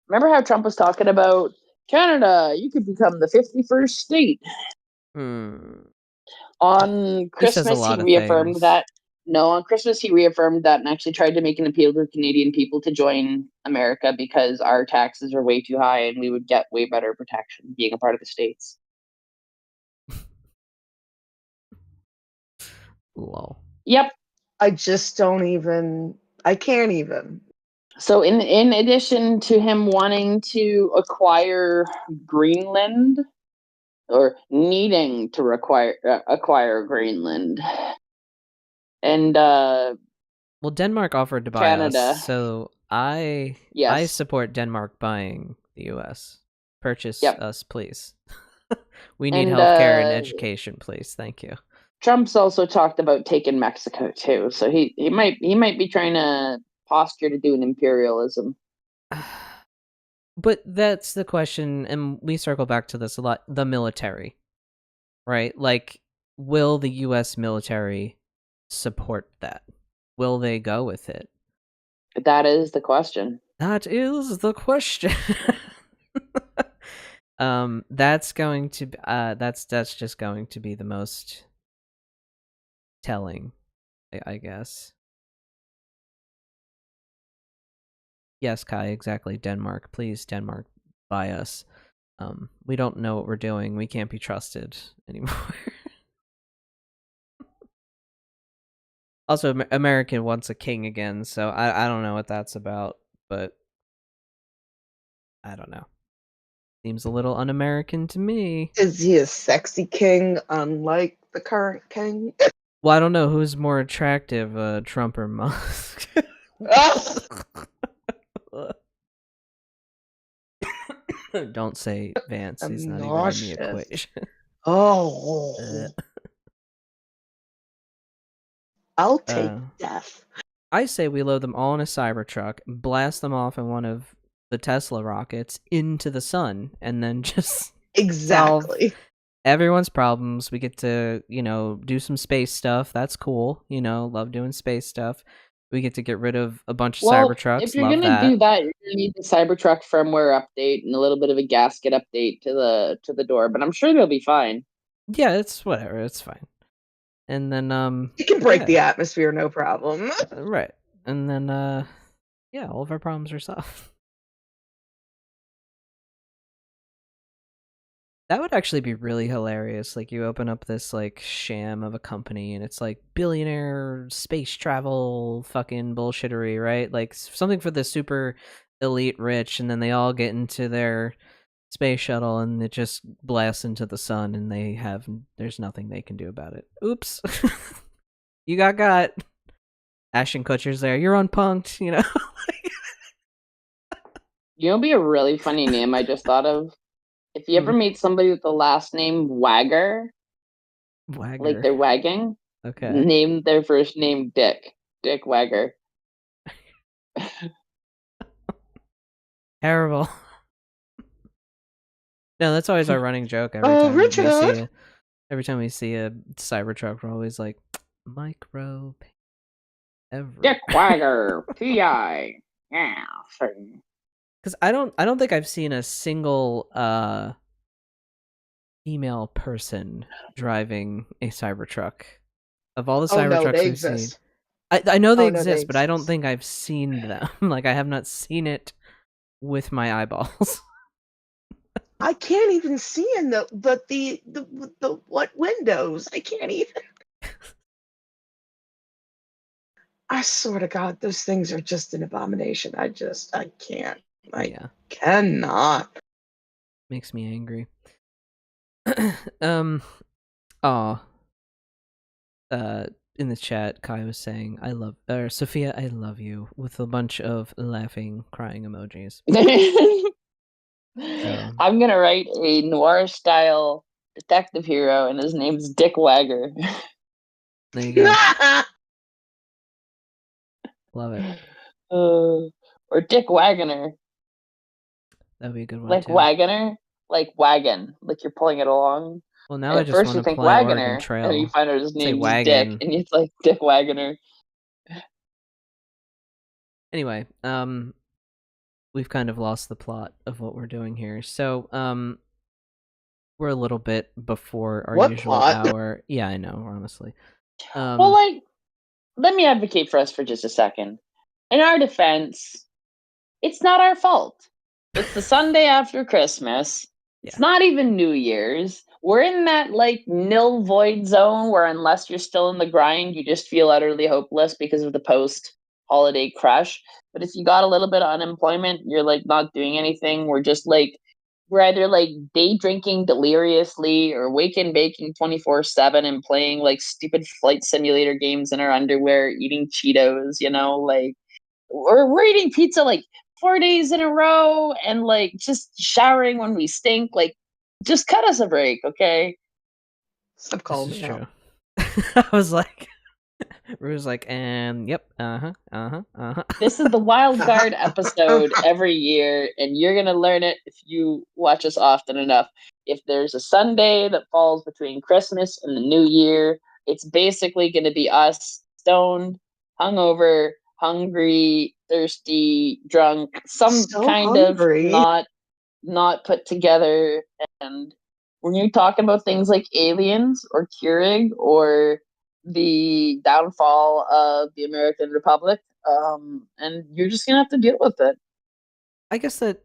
how Trump was talking about Canada? You could become the 51st state. On Christmas, he reaffirmed that. No, on Christmas he reaffirmed that and actually tried to make an appeal to Canadian people to join America because our taxes are way too high and we would get way better protection being a part of the states. Lol. Yep. I just don't even I can't even. So in addition to him wanting to acquire Greenland, or needing to acquire Greenland, and Well, Denmark offered to buy us, Canada. so I Yes. support Denmark buying the U.S. Purchase Yep. us, please. We need And, healthcare and education, please. Thank you. Trump's also talked about taking Mexico too, so he might be trying to posture to do an imperialism. But that's the question, and we circle back to this a lot. The military, right? Like, will the U.S. military support that? Will they go with it? That is the question. That is the question. That's going to that's just going to be the most telling, I guess. Yes, Kai, exactly. Denmark, please, Denmark, buy us. We don't know what we're doing. We can't be trusted anymore. Also, America wants a king again, so I don't know what that's about, but I don't know. Seems a little un-American to me. Is he a sexy king, unlike the current king? Well, I don't know who's more attractive, Trump or Musk. Don't say Vance. He's not even in the equation. Oh. I'll take death. I say we load them all in a Cybertruck, blast them off in one of the Tesla rockets into the sun, and then just exactly solve everyone's problems. We get to, do some space stuff. That's cool. Love doing space stuff. We get to get rid of a bunch of Cybertrucks. If you're gonna do that, you're gonna need the Cybertruck firmware update and a little bit of a gasket update to the door. But I'm sure they'll be fine. Yeah, it's whatever. It's fine. And then you can break the atmosphere, no problem. Right. And then all of our problems are solved. That would actually be really hilarious. Like, you open up this, like, sham of a company, and it's, like, billionaire space travel fucking bullshittery, right? Like, something for the super elite rich, and then they all get into their space shuttle, and it just blasts into the sun, and there's nothing they can do about it. Oops. You got. Ashton Kutcher's there. You're unpunked, You know what'd be a really funny name I just thought of? If you ever meet somebody with the last name Wagger, like they're wagging, okay, name their first name Dick Wagger. Terrible. No, that's always our running joke. Every time we see a Cybertruck, we're always like, micro. Dick Wagger, P.I. Yeah. Because I don't think I've seen a single female person driving a Cybertruck. Of all the Cybertrucks we've seen, I know they exist, but I don't think I've seen them. Like, I have not seen it with my eyeballs. I can't even see in the what windows. I can't even. I swear to God, those things are just an abomination. I can't. I cannot. Makes me angry. In the chat, Kai was saying, Sophia, I love you, with a bunch of laughing, crying emojis. I'm gonna write a noir-style detective hero, and his name's Dick Wagger. There you go. Love it. Or Dick Wagoner. That'd be a good one. Like too. Wagoner, like wagon, like you're pulling it along. Well, now I just want to play Wagoner, Oregon Trail. and you find out his name is Dick, and it's like Dick Wagoner. Anyway, we've kind of lost the plot of what we're doing here. So, we're a little bit before our usual hour. Yeah, I know, honestly. Well, let me advocate for us for just a second. In our defense, it's not our fault. It's the Sunday after Christmas. It's not even New Year's. We're in that, like, nil void zone where unless you're still in the grind, you just feel utterly hopeless because of the post holiday crush. But if you got a little bit of unemployment, you're like not doing anything. We're either like day drinking deliriously or waking baking 24/7 and playing like stupid flight simulator games in our underwear, eating Cheetos, like we're eating pizza like 4 days in a row and like just showering when we stink. Like, just cut us a break, okay? Stop This calling is me out. true. I was like, Rue's like, and yep, This is the wild card episode every year, and you're gonna learn it if you watch us often enough. If there's a Sunday that falls between Christmas and the New Year, it's basically gonna be us stoned, hungover, hungry, thirsty, drunk, some So kind of hungry. not put together. And when you're talking about things like aliens or Keurig or the downfall of the American Republic, and you're just gonna have to deal with it. I guess that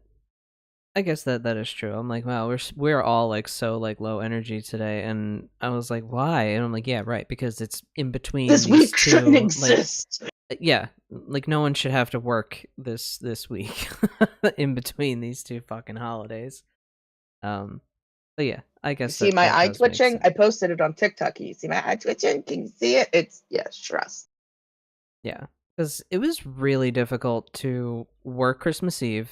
that is true. I'm like, wow, we're all like so like low energy today, and I was like, why? And I'm like, yeah, right, because it's in between This these week shouldn't two. Like, exist. yeah, like no one should have to work this week in between these two fucking holidays. But yeah, I You guess see that my eye does make twitching? sense. I posted it on TikTok. You see my eye twitching? Can you see it? It's stress. Yeah, because it was really difficult to work Christmas Eve.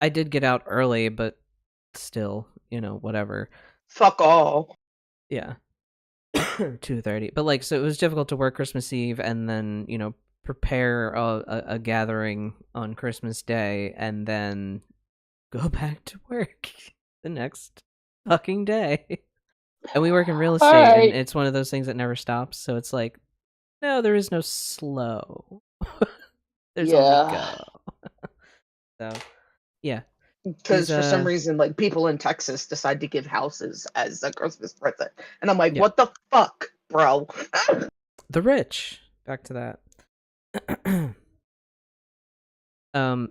I did get out early, but still, whatever. Fuck all. Yeah. 2:30. But like, so it was difficult to work Christmas Eve and then, prepare a gathering on Christmas Day and then go back to work the next fucking day. And we work in real All estate and right. it's one of those things that never stops. So it's like, no, there is no slow. There's only go. So, yeah. Because for some reason, like people in Texas decide to give houses as a Christmas present, and I'm like, Yeah. what the fuck, bro? The rich. Back to that.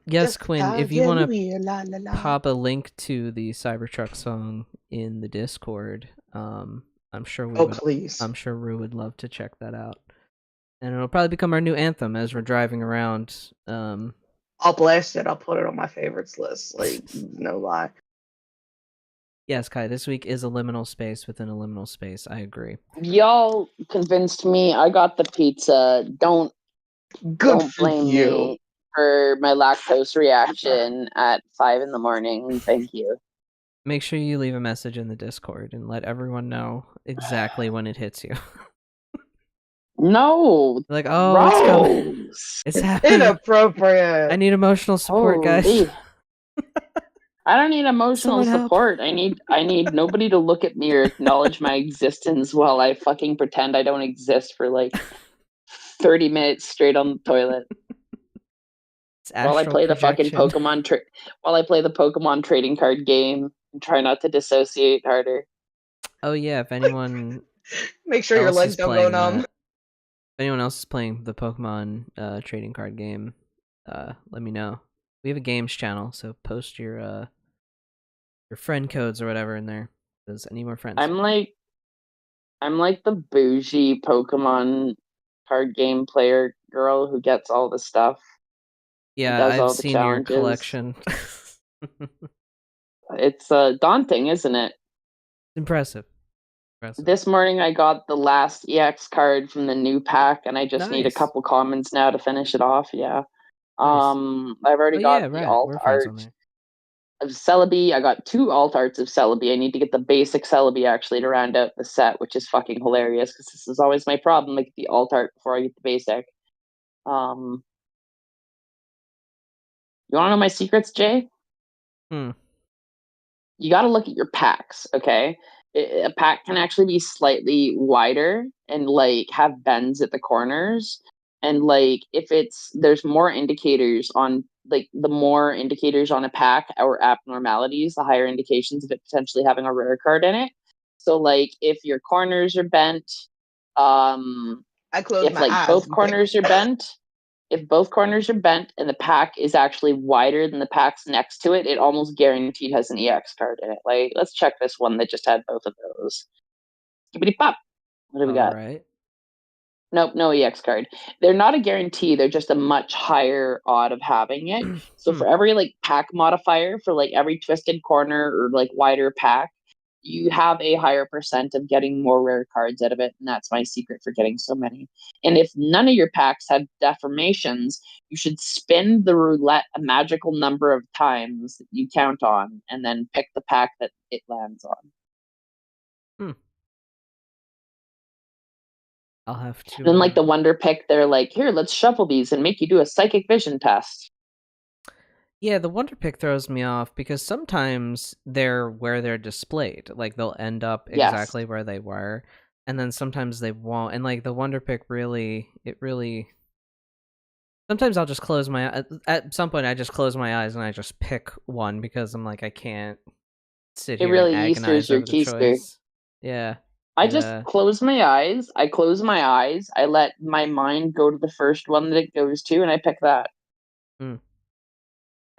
Yes, Just Quinn, if you want to pop a link to the Cybertruck song in the Discord, I'm sure please. I'm sure Rue would love to check that out. And it'll probably become our new anthem as we're driving around. I'll blast it. I'll put it on my favorites list. Like, no lie. Yes, Kai, this week is a liminal space within a liminal space. I agree. Y'all convinced me. I got the pizza. Don't blame me for my lactose reaction at 5 a.m. Thank you. Make sure you leave a message in the Discord and let everyone know exactly when it hits you. No. Like, oh, it's coming. It's happening. Inappropriate. I need emotional support, guys. I don't need emotional support. I need nobody to look at me or acknowledge my existence while I fucking pretend I don't exist for like 30 minutes straight on the toilet. While I play projection. the fucking Pokemon while I play the Pokemon trading card game and try not to dissociate harder. Oh yeah, if anyone make sure your legs don't go numb. If anyone else is playing the Pokemon trading card game, let me know. We have a games channel, so post your friend codes or whatever in there. Does any more friends? I'm like the bougie Pokemon card game player girl who gets all the stuff. Yeah, I've seen your collection. It's daunting, isn't it? Impressive. This morning I got the last EX card from the new pack, and I just need a couple commons now to finish it off. Yeah. Nice. I've already got the alt art of Celebi. I got 2 alt arts of Celebi. I need to get the basic Celebi actually to round out the set, which is fucking hilarious because this is always my problem. I get the alt art before I get the basic. You want to know my secrets, Jay? You got to look at your packs, okay? A pack can actually be slightly wider and like have bends at the corners. And like if there's more indicators on like the more indicators on a pack or abnormalities, the higher indications of it potentially having a rare card in it. So like if your corners are bent, if like both corners are bent, if both corners are bent and the pack is actually wider than the packs next to it, it almost guaranteed has an EX card in it. Like, let's check this one that just had both of those. Skibbity pop. What do we got? Right. Nope, no EX card. They're not a guarantee. They're just a much higher odd of having it. So for every like pack modifier, for like every twisted corner or like wider pack, you have a higher percent of getting more rare cards out of it, and that's my secret for getting so many. And if none of your packs have deformations, you should spin the roulette a magical number of times that you count on, and then pick the pack that it lands on. I'll have to. Then, like the Wonder Pick, they're like, "Here, let's shuffle these and make you do a psychic vision test." Yeah, the Wonder Pick throws me off because sometimes they're where they're displayed. Like they'll end up exactly where they were, and then sometimes they won't. And like the Wonder Pick really. Sometimes I'll just close my at some point I just close my eyes and I just pick one because I'm like I can't sit here really and agonize your over the keister. choice. Yeah. I just close my eyes. I let my mind go to the first one that it goes to, and I pick that. I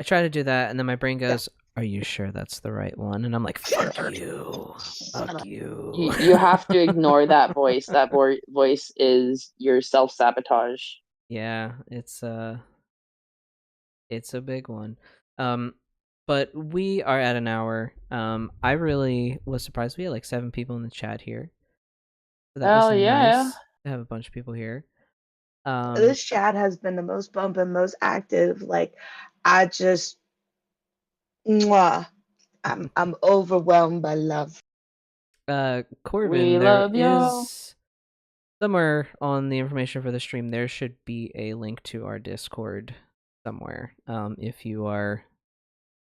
try to do that, and then my brain goes, "Are you sure that's the right one?" And I'm like, "Fuck you, fuck you." You have to ignore that voice. That voice is your self-sabotage. Yeah, it's a big one. But we are at an hour. I really was surprised we had like 7 people in the chat here. So that was nice to have a bunch of people here. This chat has been the most bumping, most active. Like, I just, I'm overwhelmed by love. Corbin, there is somewhere on the information for the stream. There should be a link to our Discord somewhere. If you are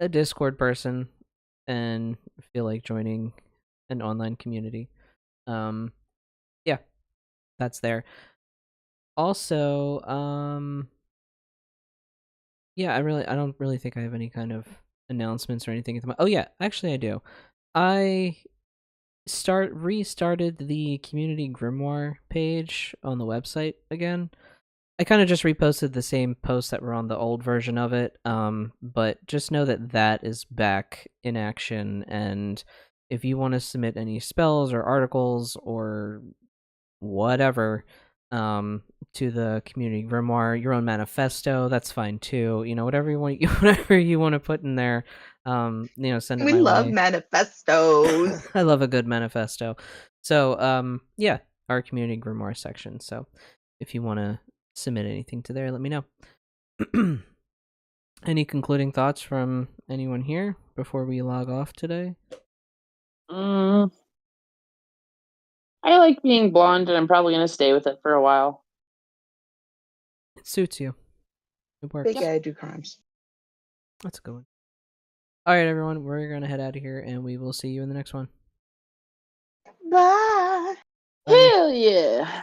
a Discord person and feel like joining an online community, yeah, that's there. Also, yeah, I don't really think I have any kind of announcements or anything at the moment. Oh yeah, actually I do. I restarted the Community Grimoire page on the website again. I kind of just reposted the same posts that were on the old version of it, but just know that is back in action, and if you want to submit any spells or articles or whatever to the Community Grimoire, your own manifesto, that's fine too. You know, whatever you want to put in there, send it my way. We love manifestos. I love a good manifesto. So, yeah, our Community Grimoire section. So, if you want to submit anything to there, let me know. Any concluding thoughts from anyone here before we log off today? I like being blonde, and I'm probably going to stay with it for a while. It suits you. It works. Big I do crimes. That's a good one. All right, everyone, we're going to head out of here, and we will see you in the next one. Bye. Hell yeah.